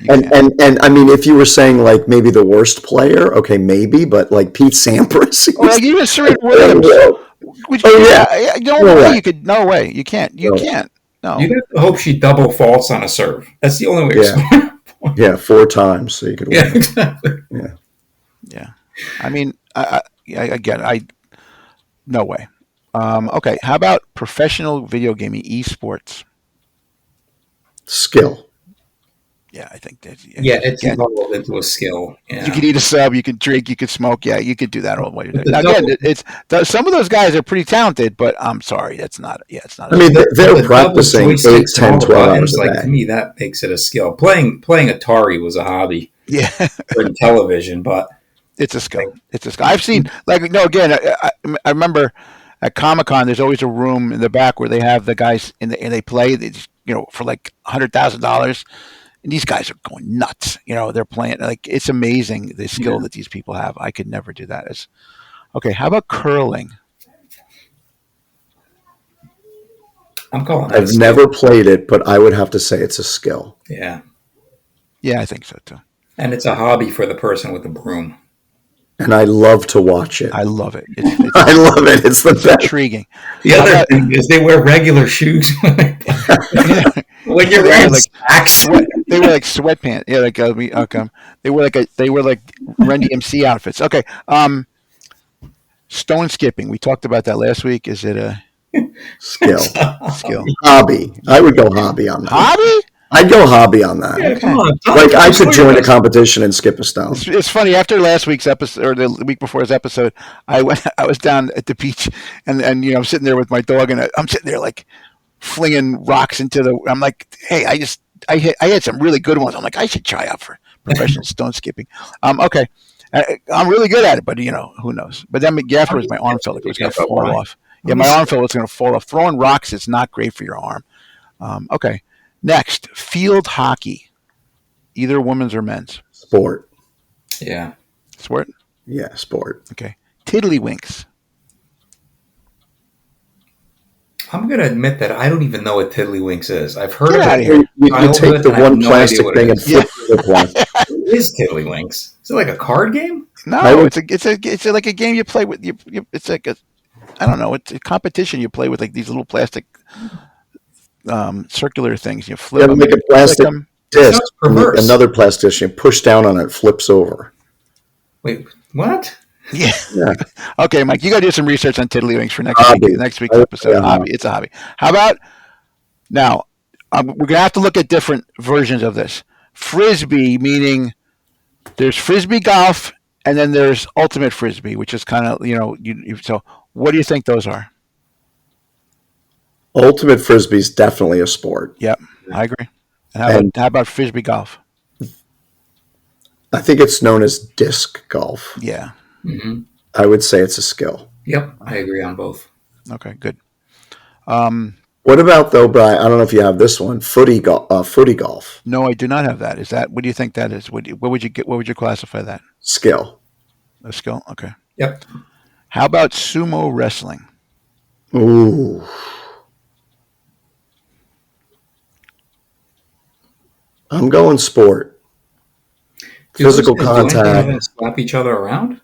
D: you
E: And,
D: can't.
E: and I mean, if you were saying like maybe the worst player, okay, maybe, but like Pete Sampras, he
D: Or
E: was
D: like even Serena Williams. Which,
E: Oh, yeah.
D: no
E: No
D: way
E: way.
D: you could. No way you can't. You
E: No.
D: can't. No.
F: You'd have to hope she double faults on a serve. That's the only way
E: Yeah.
F: to score.
E: yeah, 4 times so you could
F: Yeah,
E: win.
F: exactly.
D: Yeah. I mean, again, no way. Okay. How about professional video gaming esports?
E: Skill.
D: Yeah, I think that.
F: Yeah, it's
D: Again,
F: evolved into a skill.
D: you
F: Yeah.
D: could eat a sub, you could drink, you could smoke. Yeah, you could do that all while you're there.
F: The
D: Now, again,
F: double-
D: some of those guys are pretty talented, but I'm sorry, that's not. Yeah, it's not.
E: I mean, they're
F: the
E: practicing
F: double
E: 8,
F: joysticks and
E: 10,
F: all the
E: 12
F: buttons,
E: hours a
F: like
E: day.
F: to me, that makes it a skill. Playing Atari was a hobby
D: yeah,
F: for television, but
D: it's a skill. It's a skill. I've seen again. I remember at Comic Con, there's always a room in the back where they have the guys and they play. For like $100,000. And these guys are going nuts. They're playing like it's amazing the skill that these people have. I could never do that. Okay. How about curling?
F: I'm calling that a
E: I've
F: skill.
E: never played it, but I would have to say it's a skill.
F: Yeah,
D: Yeah, I think so too.
F: and it's a hobby for the person with the broom.
E: And I love to watch it.
D: I love it. It's
E: I love it. It's the best.
D: intriguing.
F: The other thing is they wear regular shoes when they play. When you're wearing slacks.
D: They wear like sweatpants. Yeah, like okay. They wear like Run DMC outfits. Okay. Stone skipping. We talked about that last week. Is it a
E: Skill.
D: skill?
E: Hobby. I would go hobby on that.
D: Hobby?
E: I'd go hobby on that.
F: Yeah, come on.
E: Like I could join a competition and skip a stone.
D: It's funny. After last week's episode, or the week before his episode, I was down at the beach, and I'm sitting there with my dog, and I'm sitting there like flinging rocks into the. I'm like, hey, I had some really good ones. I'm like, I should try out for professional stone skipping. Okay, I'm really good at it, but who knows? But then afterwards, my arm felt like it was going to fall off. Yeah, my arm felt like it was going to fall off. Throwing rocks is not great for your arm. Okay, next, field hockey, either women's or men's.
E: Sport.
F: Yeah.
D: Sport.
E: Yeah, sport.
D: Okay, tiddlywinks.
F: I'm going to admit that I don't even know what Tiddlywinks is. I've heard
D: Get
F: of
D: outta
F: it.
D: here.
E: You take the
F: I have
E: one
F: no
E: plastic
F: idea what it
E: thing and
F: is.
E: flip the plastic.
F: What is Tiddlywinks? Is it like a card game?
D: No, it's like a game you play with. It's like I don't know. It's a competition you play with like these little plastic circular things. You flip
E: You
D: them,
E: make a plastic
D: them.
E: disc.
F: Sounds perverse.
E: Another plastician push down on it, flips over.
F: Wait, what?
D: Yeah.
E: Yeah.
D: Okay, Mike, you got to do some research on tiddlywinks for next
E: Hobby.
D: week. Next week's episode.
E: Yeah.
D: Hobby. It's a hobby. How about now? We're gonna have to look at different versions of this. Frisbee, meaning there's frisbee golf, and then there's ultimate frisbee, which is kind of So, what do you think those are?
E: Ultimate frisbee is definitely a sport.
D: Yep, I agree. And how about frisbee golf?
E: I think it's known as disc golf.
D: Yeah.
F: Mm-hmm.
E: I would say it's a skill.
F: Yep, I agree on both.
D: Okay, good.
E: What about though, Brian? I don't know if you have this one. Footy golf.
D: No, I do not have that. Is that what do you think that is? What would you get? What would you classify that?
E: Skill.
D: A skill. Okay.
F: Yep.
D: How about sumo wrestling?
E: Ooh. I'm going sport.
F: Do
E: Physical
F: those guys do anything other
E: contact.
F: than slap each other around?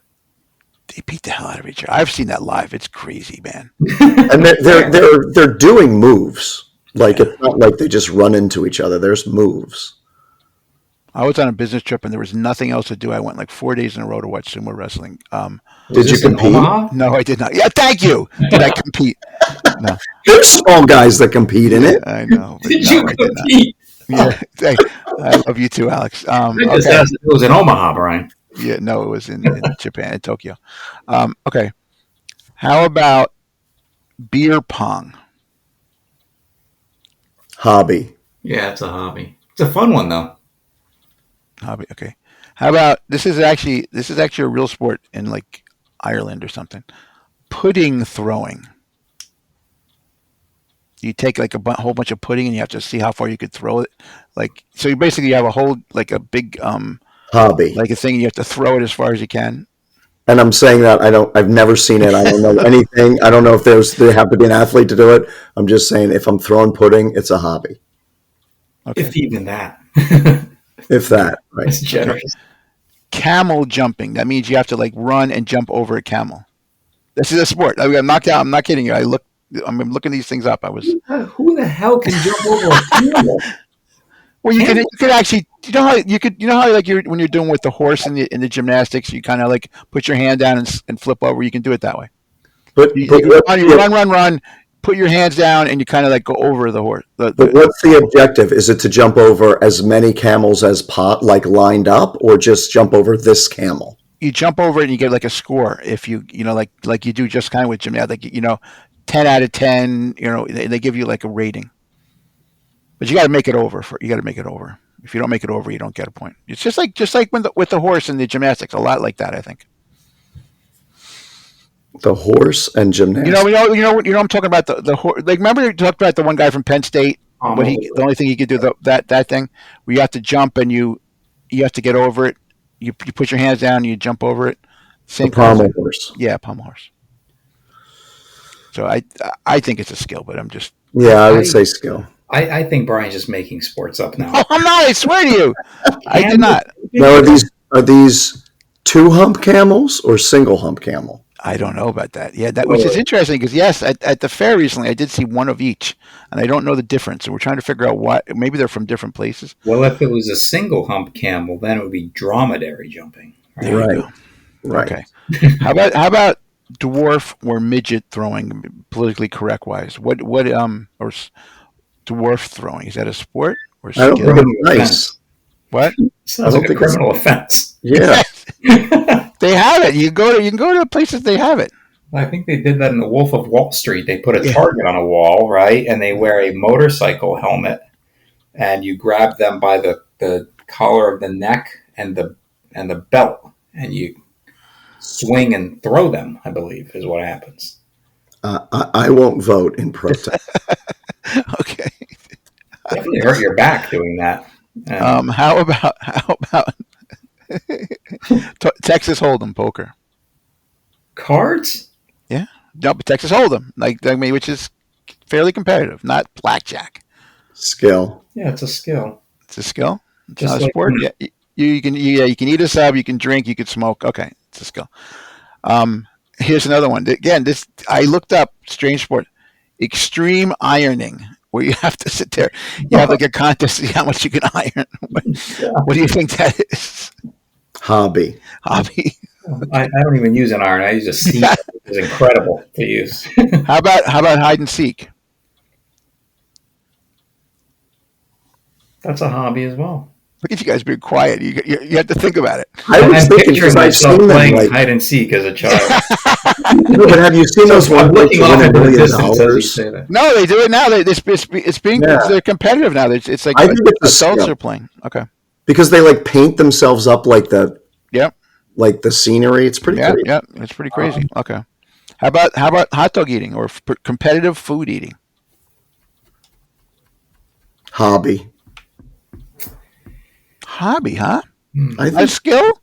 D: They beat the hell out of each other. I've seen that live. It's crazy, man.
E: And they're doing moves. Like it's not like they just run into each other. There's moves.
D: I was on a business trip and there was nothing else to do. I went like 4 days in a row to watch sumo wrestling.
E: Did you compete?
D: No, I did not. Yeah, thank you. Did I compete? No.
E: There's small guys that compete in it.
D: I know. But
F: Did
D: no,
F: you
D: I did not.
F: compete?
D: Yeah. Hey, I love you too, Alex.
G: I just
D: Okay.
G: asked if it was in Omaha, Brian.
D: Yeah, no, it was in Japan, in Tokyo. Okay. How about beer pong?
E: Hobby.
G: Yeah, it's a hobby. It's a fun one though.
D: Hobby. Okay. How about this is actually a real sport in like Ireland or something. Pudding throwing. You take like a whole bunch of pudding and you have to see how far you could throw it. Like so, you basically have a whole like a big
E: Hobby.
D: like a thing. You have to throw it as far as you can.
E: And I'm saying that I've never seen it. I don't know anything. I don't know if they have to be an athlete to do it. I'm just saying if I'm throwing pudding, it's a hobby.
D: Okay.
G: If even that.
E: If that, right?
G: That's generous.
D: Camel jumping. That means you have to like run and jump over a camel. This is a sport. I got knocked out. I'm not kidding you. I'm looking these things up. I was.
G: Who the hell can jump over a camel?
D: Well, you could actually. You know how like when you're doing with the horse in the gymnastics, you kind of like put your hand down and flip over. You can do it that way.
E: But
D: You run. Put your hands down and you kind of like go over the horse.
E: But what's the objective? Is it to jump over as many camels as like lined up, or just jump over this camel?
D: You jump over it and you get like a score. If you like you do just kind of with gymnastics, like 10 out of 10. They give you like a rating. But you got to make it over. You got to make it over. If you don't make it over, you don't get a point. It's just like with the horse and the gymnastics, a lot like that, I think.
E: The horse and gymnastics.
D: I'm talking about the horse. Like, remember you talked about the one guy from Penn State? The only thing he could do that thing where you have to jump and you have to get over it. You put your hands down and you jump over it.
E: The pommel horse.
D: Yeah, pommel horse. So I think it's a skill, but I'm just.
E: Yeah, I would say skill.
F: I think Brian's just making sports up now.
D: Oh, I'm not. I swear to you, I did not.
E: Now, are these two hump camels or single hump camel?
D: I don't know about that. Yeah, which is interesting because yes, at the fair recently, I did see one of each, and I don't know the difference. So we're trying to figure out what. Maybe they're from different places.
F: Well, if it was a single hump camel, then it would be dromedary jumping.
E: Right.
D: Okay. How about dwarf or midget throwing? Politically correct wise, what or dwarf throwing, is that a sport or skill?
E: I don't think it's nice.
D: What?
F: Sounds like a criminal offense.
E: Yeah.
D: They have it. You can go to places they have it.
F: I think they did that in The Wolf of Wall Street. They put a target on a wall, right? And they wear a motorcycle helmet, and you grab them by the collar of the neck and the belt, and you swing and throw them, I believe, is what happens.
E: I won't vote in protest.
D: Okay.
F: Definitely hurt your back doing that.
D: How about Texas Hold'em poker?
F: Cards?
D: Yeah, no, but Texas Hold'em, which is fairly competitive, not blackjack.
E: Skill.
F: Yeah, it's a skill.
D: It's a skill. It's
F: Just
D: not a
F: like
D: sport. Yeah, you can eat a sub, you can drink, you can smoke. Okay, it's a skill. Here's another one. Again, I looked up strange sport, extreme ironing, where you have to sit there. You have like a contest to see how much you can iron. What do you think that is?
E: Hobby.
F: I don't even use an iron. I use a seat. It's incredible to use.
D: How about hide and seek?
F: That's a hobby as well.
D: Look at you guys being quiet. You have to think about it.
E: I was
F: I'm
E: thinking
F: picturing
E: because I've
F: myself
E: seen them.
F: playing
E: Like,
F: hide and seek as a child.
E: no, but have you seen those
F: I'm
E: ones like
F: looking off
E: $1
F: into the
E: million?
F: distance as you say that.
D: No, they do it now. It's being they're competitive now. It's like
E: I think it's a
D: adults
E: skill.
D: are playing. Okay.
E: Because they like paint themselves up like the scenery. It's pretty crazy.
D: Yeah, it's pretty crazy. Okay. How about hot dog eating or competitive food eating?
E: Hobby.
D: Hobby, huh?
E: I
D: A
E: think.
D: skill?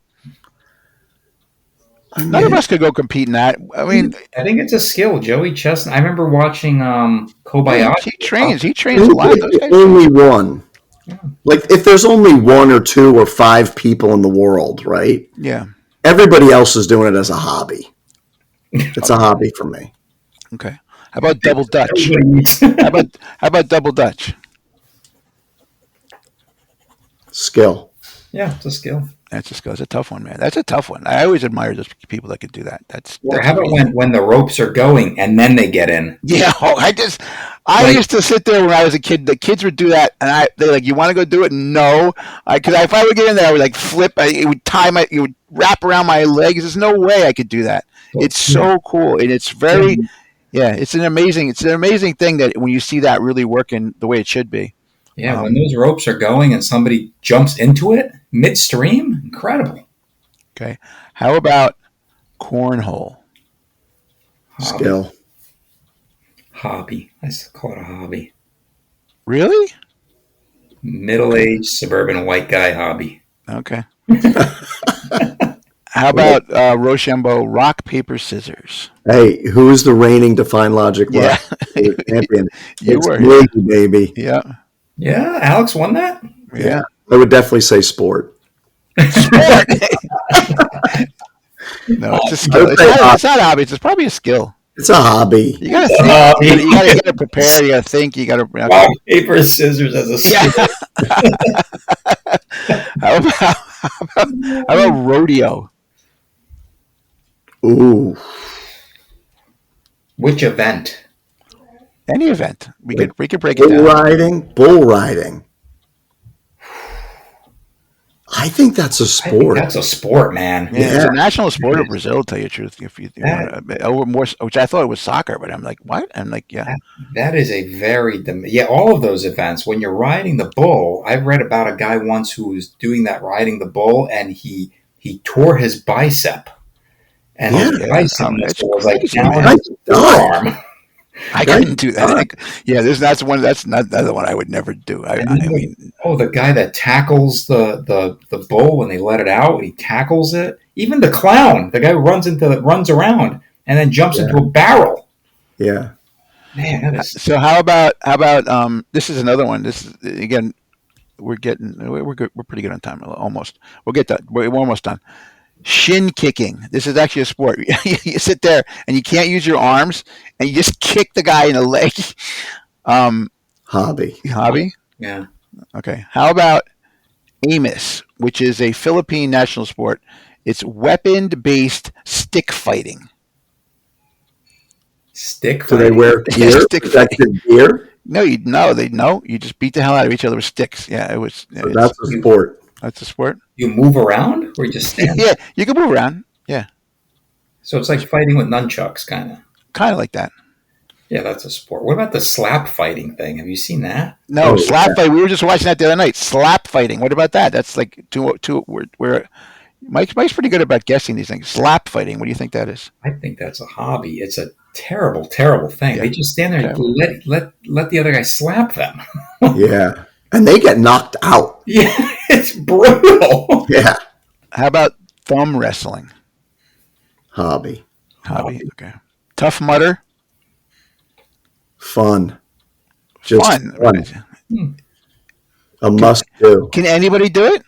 D: None of us could go compete in that. I mean,
F: I think it's a skill. Joey Chestnut. I remember watching Kobayashi.
D: he trains a lot. Those guys
E: Only one. Like if there's only 1 or 2 or 5 people in the world, right?
D: yeah.
E: Everybody else is doing it as a hobby. It's a hobby for me.
D: Okay. How about double dutch?
G: Everybody eats.
D: How about double dutch?
E: Skill.
F: Yeah, it's a skill.
D: That's a tough one, man. That's a tough one. I always admire those people that could do that.
F: Or
D: That's
F: how about
D: amazing.
F: when the ropes are going and then they get in?
D: Yeah, I
F: Like-
D: used to sit there when I was a kid. The kids would do that, and they're like, "You want to go do it?" No, because if I would get in there, I would like flip. It would it would wrap around my legs. There's no way I could do that. It's so cool, and it's very, yeah. It's an amazing thing that when you see that really working the way it should be.
F: Yeah, when those ropes are going and somebody jumps into it midstream, incredible.
D: Okay, how about cornhole?
E: Skill.
F: Hobby. I still call it a hobby.
D: Really?
F: Middle-aged suburban white guy hobby.
D: Okay. How about Rochambeau rock paper scissors?
E: Hey, who's the reigning Define Logic
D: Yeah.
E: champion?
D: You
E: It's
D: were,
E: me, baby.
D: Yeah.
F: Yeah, Alex won that?
D: Yeah.
E: I would definitely say sport.
D: Sport. No, it's a skill. It's not a hobby. It's probably a skill.
E: It's a hobby.
D: You gotta
F: It's a
D: think.
F: hobby.
D: You gotta prepare. You gotta think. You gotta.
F: Rock, paper, scissors as a skill.
D: How about rodeo?
E: Ooh.
F: Which event?
D: Any event. We could break it
E: Bull
D: down.
E: riding. Bull riding. I think that's a
F: I think
E: sport.
F: that's a sport, man.
D: Yeah, it's
E: Yeah.
D: a national sport of Brazil. To tell you the truth, if you want to, over more, which I thought it was soccer, but I'm like, what? I'm like, yeah.
F: That is a very all of those events. When you're riding the bull, I read about a guy once who was doing that riding the bull, and he tore his bicep, and
E: Yeah.
F: his bicep
D: That's
F: was like
D: crazy,
F: down
D: man.
F: his forearm.
D: I couldn't do that. Yeah, that's one. That's not another one I would never do. I mean,
F: Oh, the guy that tackles the bull when they let it out, he tackles it. Even the clown, the guy who runs around and then jumps into a barrel.
E: Yeah.
F: Man, that is
D: so how about this is another one. This is again, we're good. We're pretty good on time. Almost. We'll get that. We're almost done. Shin kicking. This is actually a sport. You sit there and you can't use your arms, and you just kick the guy in the leg.
E: Hobby.
D: Hobby.
F: yeah.
D: Okay. How about Amos, which is a Philippine national sport? It's weapon-based stick fighting.
F: Stick
E: Do they
F: fighting.
E: wear
D: Yeah,
E: gear?
D: stick
E: Protective gear?
D: No, you just beat the hell out of each other with sticks. Yeah,
E: So that's a sport.
D: that's a sport.
F: You move around or you just stand?
D: Yeah, you can move around. Yeah,
F: So it's like fighting with nunchucks, kind of.
D: kind of like that.
F: Yeah, that's a sport. What about the slap fighting thing? Have you seen that?
D: No,
E: Oh,
D: slap
E: yeah.
D: fight. We were just watching that the other night. Slap fighting. What about that? That's like we're Mike's pretty good about guessing these things. Slap fighting. What do you think that is?
F: I think that's a hobby. It's a terrible, terrible thing.
D: Yeah.
F: They just stand there and let the other guy slap them.
E: Yeah. And they get knocked out.
F: Yeah, it's brutal.
E: Yeah.
D: How about thumb wrestling?
E: Hobby.
D: Hobby. Okay. Tough Mudder.
E: Fun. Just
D: Fun.
E: fun. A must do.
D: Can anybody do it?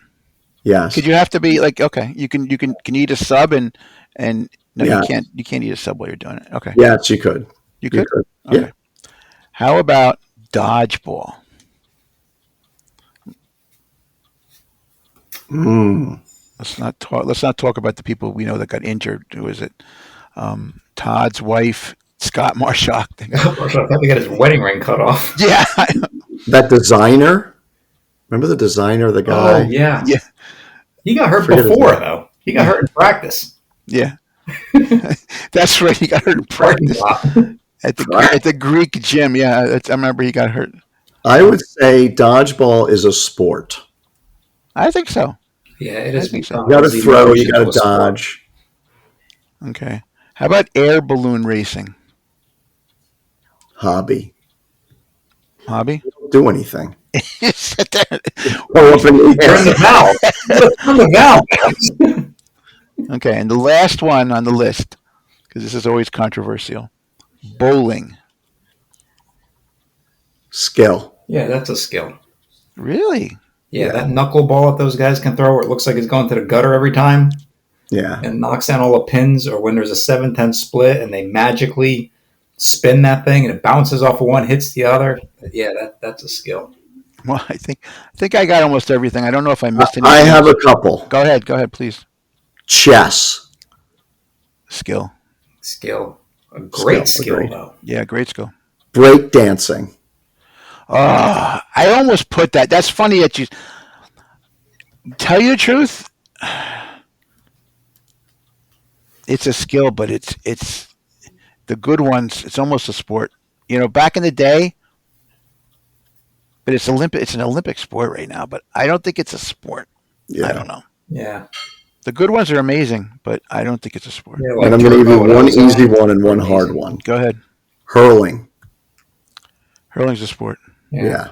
E: Yes.
D: Could you have to be like okay? Can you eat a sub and no,
E: Yeah.
D: you can't eat a sub while you're doing it. Okay.
E: Yes, you could.
D: You could.
E: Yeah.
D: Okay. How about dodgeball? Let's not talk about the people we know that got injured. Who is it? Todd's wife, Scott Marshock.
F: I thought he got his wedding ring cut off.
D: Yeah.
E: That designer. Remember the designer, the guy?
F: Oh yeah,
D: Yeah.
F: He got hurt
E: Forget his
F: before
E: name.
F: though. He got hurt in practice.
D: Yeah. That's right. He got hurt in
F: Parking
D: practice
F: lot.
D: at the Greek gym. Yeah, I remember he got hurt.
E: I would say dodgeball is a sport.
D: I think so.
F: Yeah, it
D: I
F: is.
D: think so.
E: You got to throw, you got to dodge.
D: Okay. How about air balloon racing?
E: Hobby.
D: Hobby?
E: Don't do anything.
D: You sit there.
E: Go up in the
F: Turn
E: air.
F: the valve. Turn the valve.
D: Okay, and the last one on the list, because this is always controversial, bowling.
E: Skill.
F: Yeah, that's a skill.
D: Really?
F: Yeah, that knuckleball that those guys can throw where it looks like it's going to the gutter every time.
E: Yeah.
F: and knocks down all the pins, or when there's a 7-10 split and they magically spin that thing and it bounces off of one, hits the other. Yeah, that's a skill.
D: Well, I think I got almost everything. I don't know if I missed anything.
E: I have a couple.
D: Go ahead, please.
E: Chess.
D: Skill.
F: Skill. A great skill,
E: agreed.
F: though.
D: Yeah, great skill.
E: Break dancing.
D: I almost put that. That's funny that you tell you the truth. It's a skill, but it's the good ones. It's almost a sport. Back in the day, but it's an Olympic sport right now. But I don't think it's a sport.
E: Yeah.
D: I don't know.
F: Yeah.
D: The good ones are amazing, but I don't think it's a sport.
F: Yeah,
E: And I'm going to give you
F: turbo
E: one
F: and
E: easy
F: ozone.
E: one and one hard one.
D: Go ahead.
E: Hurling.
D: Hurling's a sport.
E: Yeah.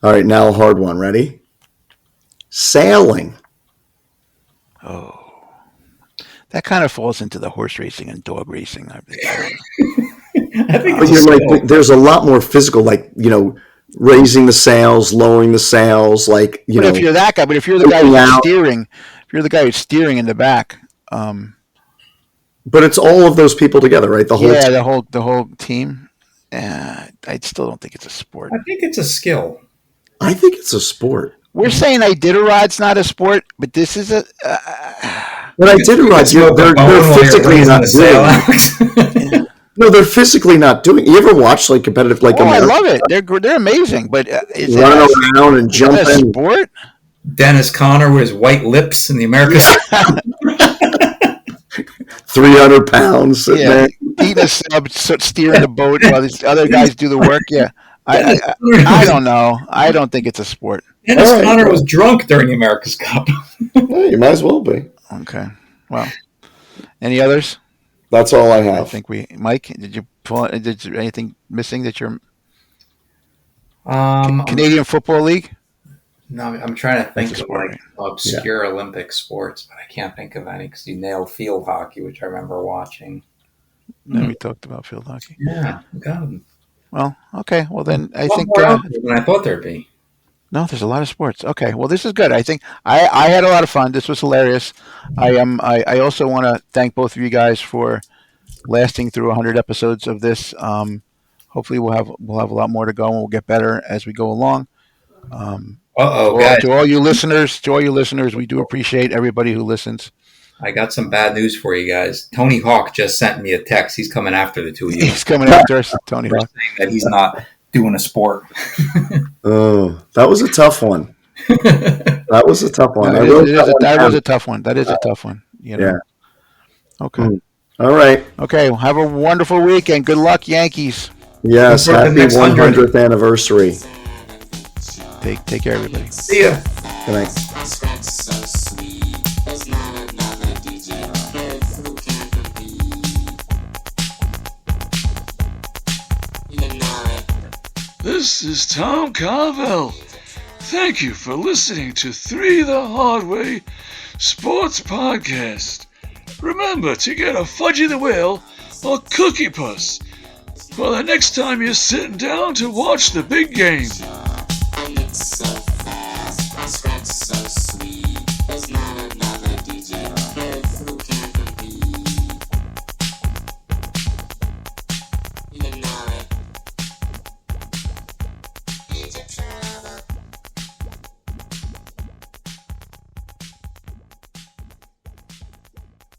E: All right, now a hard one. Ready? Sailing.
D: Oh, that kind of falls into the horse racing and dog racing. I think.
F: I think
E: But
F: it's a
E: you're
F: skill.
E: like, there's a lot more physical, like, raising the sails, lowering the sails, like,
D: But if you're that guy, but if you're the guy
E: looking
D: who's
E: out.
D: steering, if you're the guy who's steering in the back,
E: But it's all of those people together, right? The whole
D: yeah,
E: team.
D: the whole team. I still don't think it's a sport.
F: I think it's a skill.
E: I think it's a sport.
D: We're saying Iditarod's not a sport, but this is a.
E: But I did it right. They're physically not doing it. No, they're physically not doing it. You ever watch like competitive, like
D: Oh, I
E: American
D: love it. They're amazing, but is
E: running
D: it
E: around and
D: is it a
E: jumping?
D: sport?
F: Dennis Conner with his white lips in the America's
E: 300 pounds sitting
D: Yeah,
E: there.
D: eating a sub, steering the boat while these other guys do the work. Yeah, I don't know. I don't think it's a sport.
F: Dennis
E: All right,
F: Conner
E: well.
F: was drunk during the America's Cup.
E: Well, you might as well be.
D: Okay. Well, any others?
E: That's all I
D: I
E: have.
D: think Mike, did you pull? Did you anything missing that you're
F: Um,
D: Canadian Football League?
F: no, I'm trying to think
D: That's a
F: of
D: sport,
F: like obscure Olympic sports, but I can't think of any because you nailed field hockey, which I remember watching.
D: No, we talked about field hockey.
F: Yeah, God.
D: Well, okay. Well, then I
F: One
D: think
F: more out there than I thought there'd be.
D: no. There's a lot of sports. Okay. Well, this is good. I think I had a lot of fun. This was hilarious. I also want to thank both of you guys for lasting through 100 episodes of this. Hopefully, we'll have a lot more to go, and we'll get better as we go along.
F: Guys,
D: To all you listeners, we do appreciate everybody who listens.
F: I got some bad news for you guys. Tony Hawk just sent me a text. He's coming after the two of you.
D: He's coming after us, Tony
F: For
D: Hawk.
F: saying that he's not doing a sport.
E: Oh, that was a tough one. That was a tough one.
D: No,
E: I wrote that one
D: that
E: down.
D: was a tough one. That is a tough one.
E: Yeah.
D: Okay.
E: All right.
D: Okay. Well, have a wonderful weekend. Good luck, Yankees.
E: Yes.
F: Look forward to
E: Happy
F: the next 100.
E: 100th anniversary.
D: Take care, everybody.
F: See ya.
E: Good night.
B: This is Tom Carvel. Thank you for listening to 3 the Hard Way Sports Podcast. Remember to get a Fudgy the Whale or Cookie Puss for the next time you're sitting down to watch the big game.